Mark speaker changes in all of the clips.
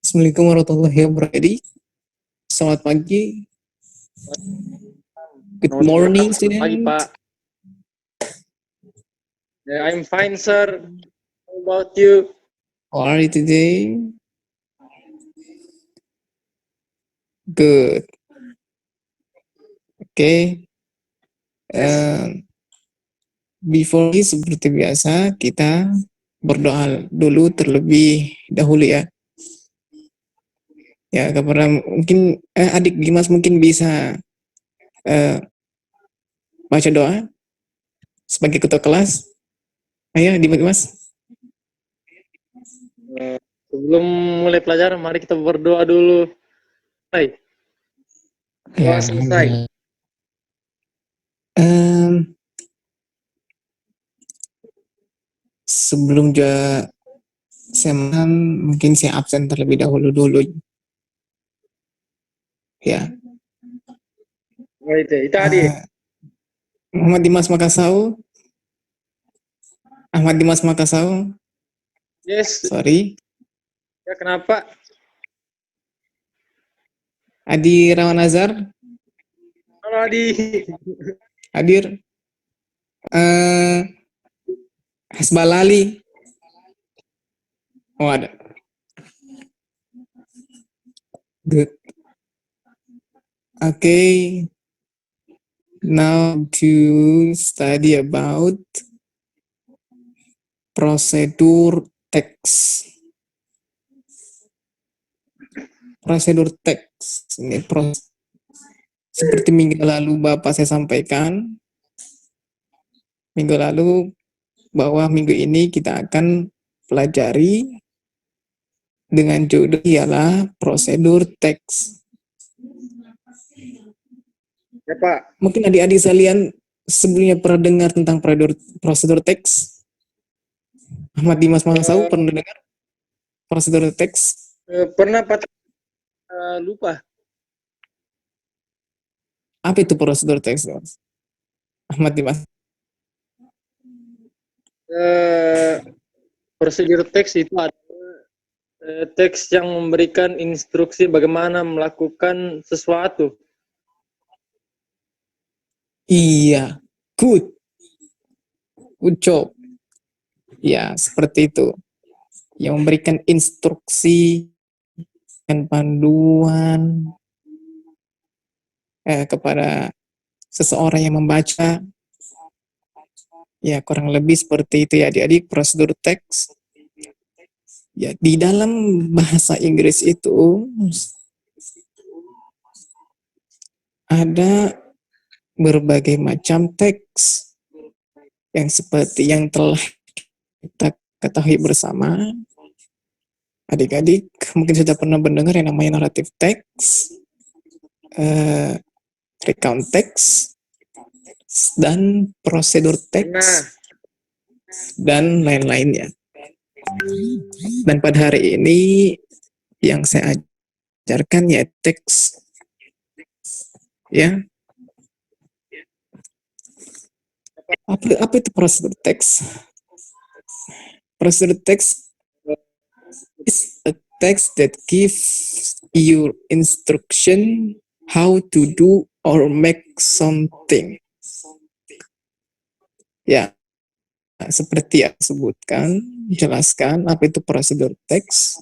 Speaker 1: Assalamualaikum warahmatullahi wabarakatuh. Selamat pagi. Good morning,
Speaker 2: Selamat pagi,
Speaker 1: student.
Speaker 2: Pak. I'm fine, sir. How about you?
Speaker 1: How are you today? Good. Okay. Before this, seperti biasa, kita berdoa dulu terlebih dahulu ya. Ya, kepada mungkin adik Dimas mungkin bisa baca doa sebagai ketua kelas. Ayo, Dimas.
Speaker 2: Sebelum mulai pelajaran, mari kita berdoa dulu. Hai. Doa selesai.
Speaker 1: Sebelum saya mungkin saya absen terlebih dahulu ya.
Speaker 2: Itu tadi.
Speaker 1: Muhammad Dimas Makassau. Ahmad Dimas Makassau.
Speaker 2: Yes.
Speaker 1: Sorry.
Speaker 2: Ya, kenapa?
Speaker 1: Adi Rawan Azhar.
Speaker 2: Halo, Adi.
Speaker 1: Hadir. Hasbalali. Oh, ada. Good. Okay. Now to study about prosedur teks. Prosedur teks. Ini seperti minggu lalu Bapak saya sampaikan. Minggu lalu bahwa minggu ini kita akan pelajari dengan judul ialah prosedur teks.
Speaker 2: Ya, Pak.
Speaker 1: Mungkin adik-adik sekalian sebelumnya pernah dengar tentang prosedur teks? Ahmad Dimas Makassau pernah dengar prosedur teks?
Speaker 2: Pernah, Pak. Lupa.
Speaker 1: Apa itu prosedur teks, Mas? Ahmad Dimas.
Speaker 2: Prosedur teks itu adalah teks yang memberikan instruksi bagaimana melakukan sesuatu.
Speaker 1: Iya, good job. Ya, seperti itu. Yang memberikan instruksi dan panduan kepada seseorang yang membaca. Ya, kurang lebih seperti itu ya adik-adik prosedur teks. Ya, di dalam bahasa Inggris itu ada berbagai macam teks yang seperti yang telah kita ketahui bersama. Adik-adik mungkin sudah pernah mendengar yang namanya narrative text, recount text, dan prosedur text, dan lain-lainnya. Dan pada hari ini yang saya ajarkan ya teks, ya. Apa itu prosedur teks? Prosedur teks is a text that gives you instruction how to do or make something. Ya, seperti yang sebutkan, jelaskan apa itu prosedur teks.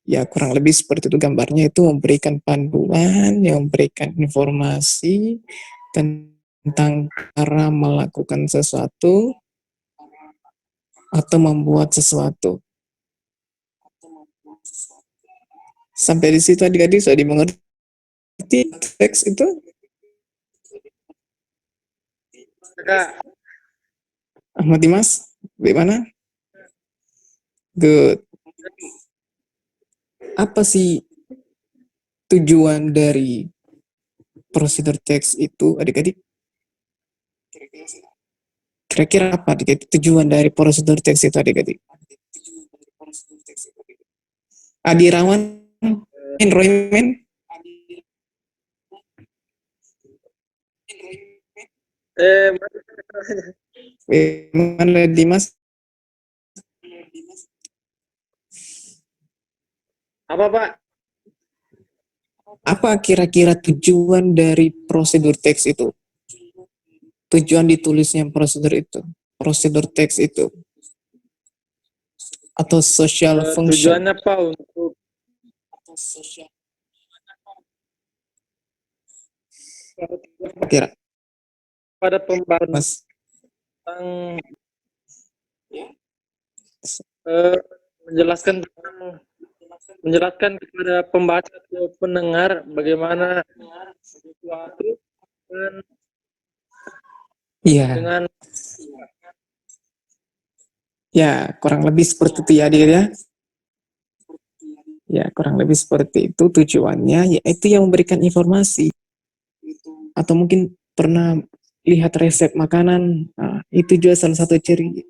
Speaker 1: Ya, kurang lebih seperti itu gambarnya, itu memberikan panduan, yang memberikan informasi tentang cara melakukan sesuatu atau membuat sesuatu. Sampai di situ adik-adik sudah dimengerti teks itu? Ahmad Dimas, bagaimana? Good. Apa sih tujuan dari prosedur teks itu adik-adik? Kira-kira apa adik-adik tujuan dari prosedur teks itu adik-adik? Adi Rawan, Roymen? Mana Dimas?
Speaker 2: Apa Pak?
Speaker 1: Apa kira-kira tujuan dari prosedur teks itu? Tujuan ditulisnya prosedur teks itu, atau social function.
Speaker 2: Tujuannya Pak untuk
Speaker 1: Kira,
Speaker 2: pada pembahasan
Speaker 1: Mas?
Speaker 2: tentang eh, menjelaskan menjelaskan kepada pembaca atau pendengar bagaimana sesuatu dan
Speaker 1: Iya,
Speaker 2: dengan
Speaker 1: ya kurang lebih seperti itu ya dia ya. Ya kurang lebih seperti itu tujuannya, yaitu yang memberikan informasi. Atau mungkin pernah lihat resep makanan, nah, itu juga salah satu ciri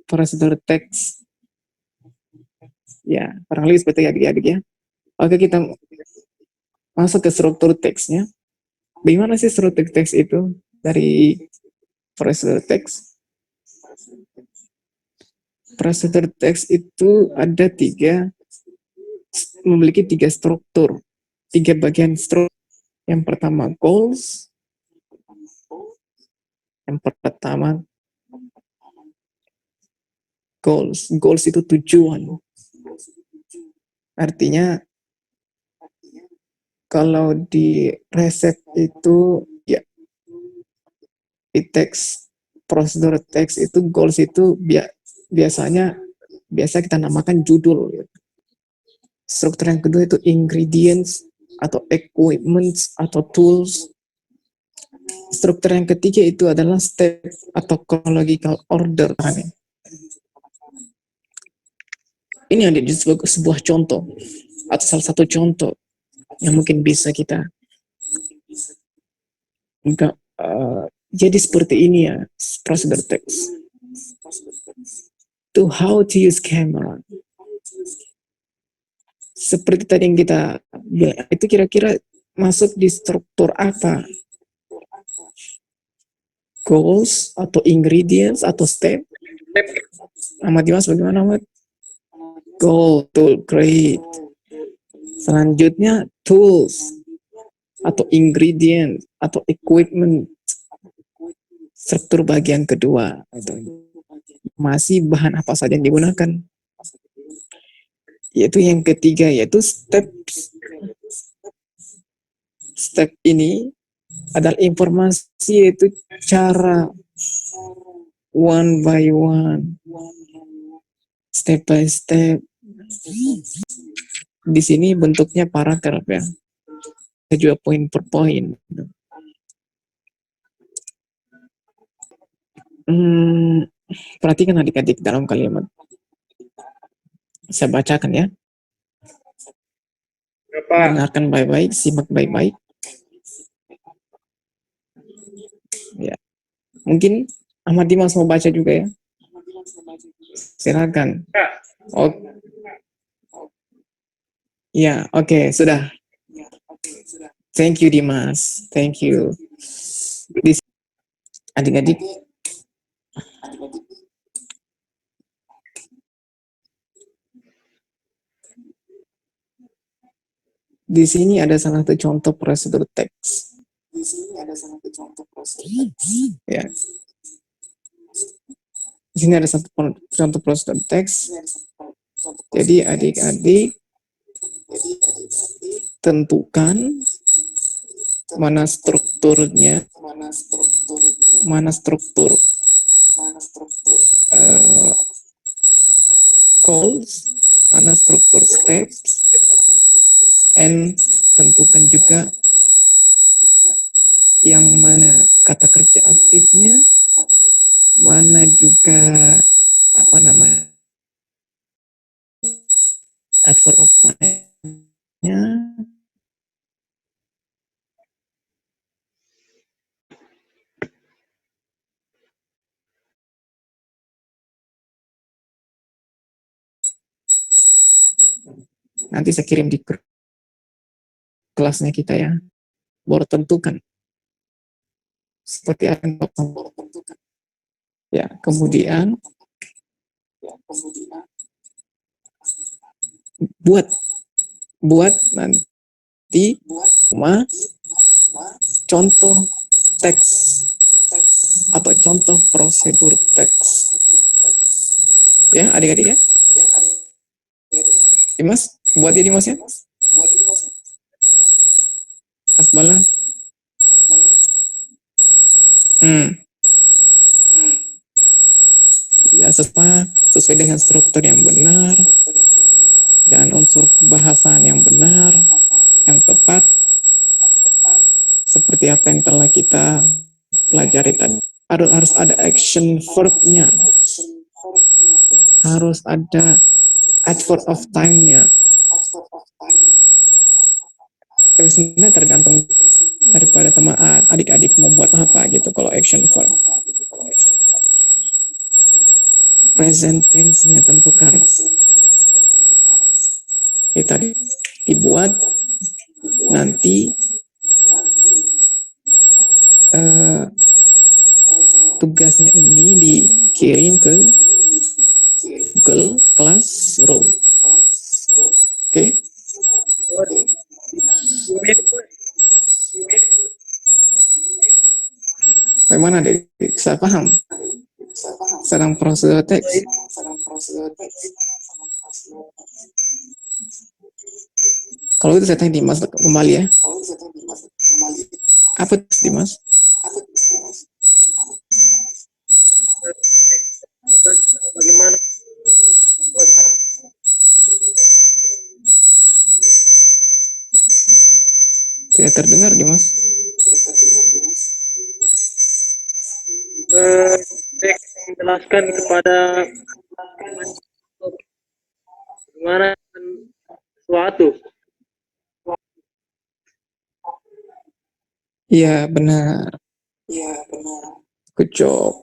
Speaker 1: prosedur teks. Ya kurang lebih seperti itu ya adik-adik ya. Oke, kita masuk ke struktur teksnya. Bagaimana sih struktur teks itu dari prosedur teks? Prosedur teks itu ada memiliki tiga struktur, tiga bagian struktur. Yang pertama goals, yang pertama goals itu tujuan. Artinya kalau di resep itu ya, di teks prosedur teks itu goals itu biasanya biasa kita namakan judul. Struktur yang kedua itu ingredients atau equipments atau tools. Struktur yang ketiga itu adalah step atau chronological order. Ini yang disebut sebuah contoh atau salah satu contoh yang mungkin bisa kita enggak jadi seperti ini ya prosedur teks. To how to use camera. Seperti tadi yang kita bilang, itu kira-kira masuk di struktur apa? Goals atau ingredients atau step? Ahmad Dimas bagaimana Ahmad? Goal, tool, great. Selanjutnya tools atau ingredient atau equipment. Struktur bagian kedua. Masih bahan apa saja yang digunakan? Yaitu yang ketiga, yaitu step. Step ini adalah informasi, yaitu cara one by one, step by step. Di sini bentuknya paragraf ya, juga poin per poin. Perhatikan adik-adik dalam kalimat. Saya bacakan ya.
Speaker 2: Pak.
Speaker 1: Dengarkan baik-baik, simak baik-baik. Ya, mungkin Ahmad Dimas mau baca juga ya. Silakan. Oh, ya, oke, sudah. Thank you Dimas, thank you. Adik-adik, di sini ada salah satu contoh prosedur teks. Ya. Di sini ada satu contoh prosedur teks. Jadi adik-adik tentukan mana strukturnya, mana struktur goals, mana struktur steps, and tentukan juga yang mana kata kerja aktifnya, mana juga apa namanya adverb of time-nya. Nanti saya kirim di kelasnya kita ya. Baru tentukan seperti apa yang baru tentukan. Ya, kemudian buat nanti contoh teks atau contoh prosedur teks. Ya, adik-adik ya. Dimas, buat ini Mas ya. Asbala. Ya, sesuai dengan struktur yang benar dan unsur kebahasaan yang benar, yang tepat, seperti apa yang telah kita pelajari tadi. Harus ada action verb-nya, harus ada adverb of time-nya. Tapi sebenarnya tergantung daripada teman adik-adik mau buat apa gitu. Kalau action verb, present tense-nya tentukan. Kita dibuat nanti tugasnya ini dikirim ke Google Classroom. Oke. Bagaimana deh? Bisa paham? Sedang prosedur teks. Kalau itu saya tanya Dimas kembali ya. Apa Dimas?
Speaker 2: Bagaimana?
Speaker 1: Tidak terdengar Dimas.
Speaker 2: Teks menjelaskan kepada bagaimana sesuatu.
Speaker 1: Iya benar. Good job.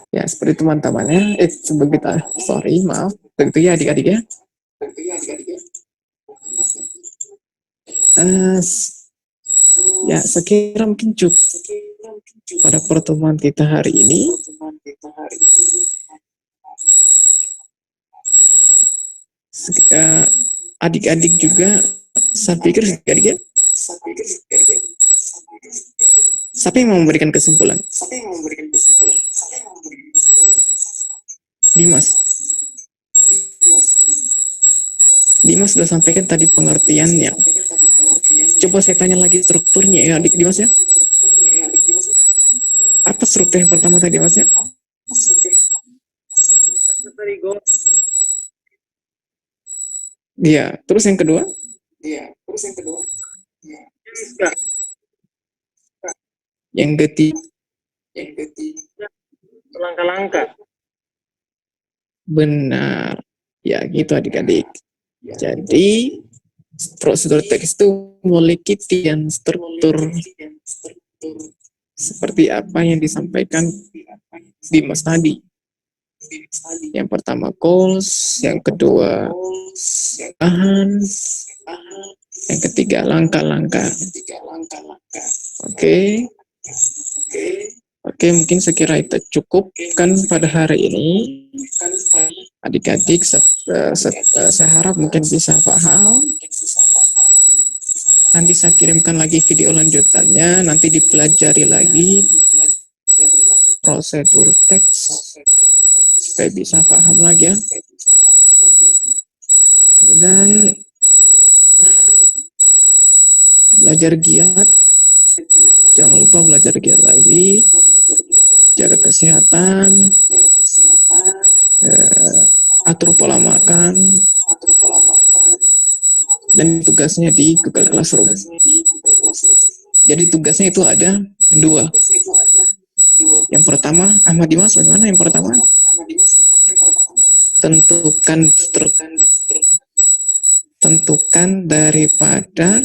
Speaker 1: Ya seperti teman-temannya. Maaf. Begitu ya adik-adik ya. Ya sekira mungkin cukup pada pertemuan kita hari ini. Adik-adik juga saya pikir adik-adik ya. Siapa yang mau memberikan kesimpulan? Dimas sudah sampaikan tadi pengertiannya. Coba saya tanya lagi strukturnya ya adik Dimas ya. Apa struktur yang pertama tadi Mas ya? Iya, terus yang kedua? Yang ketiga?
Speaker 2: Langkah-langkah.
Speaker 1: Benar. Ya, gitu adik-adik. Jadi, prosedur teks itu memiliki tiga struktur seperti apa yang disampaikan Dimas tadi. Yang pertama goals, yang kedua bahan, yang ketiga langkah-langkah. Oke. Oke, mungkin sekira itu cukup kan pada hari ini. Adik-adik, saya harap mungkin bisa paham. Nanti saya kirimkan lagi video lanjutannya, nanti dipelajari lagi prosedur teks supaya bisa paham lagi ya. Dan belajar giat, jangan lupa belajar giat lagi, jaga kesehatan, atur pola makan, dan tugasnya di Google Classroom. Jadi tugasnya itu ada dua. Yang pertama, Ahmad Dimas, bagaimana yang pertama? Tentukan daripada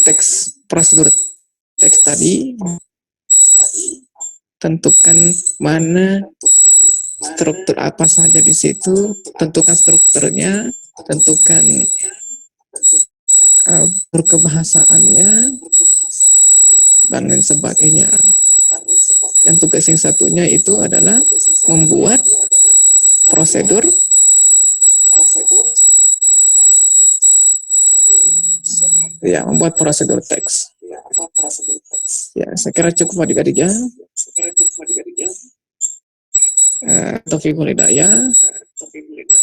Speaker 1: teks prosedur teks tadi, tentukan mana struktur apa saja di situ, tentukan strukturnya, tentukan perkebahasaannya, dan lain sebagainya. Dan tugas yang satunya itu adalah membuat prosedur membuat prosedur teks. Ya, saya kira cukup adik-adik ya. Taufiqul hidayah.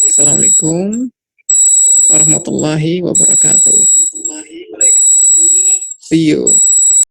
Speaker 1: Assalamualaikum warahmatullahi wabarakatuh. See you.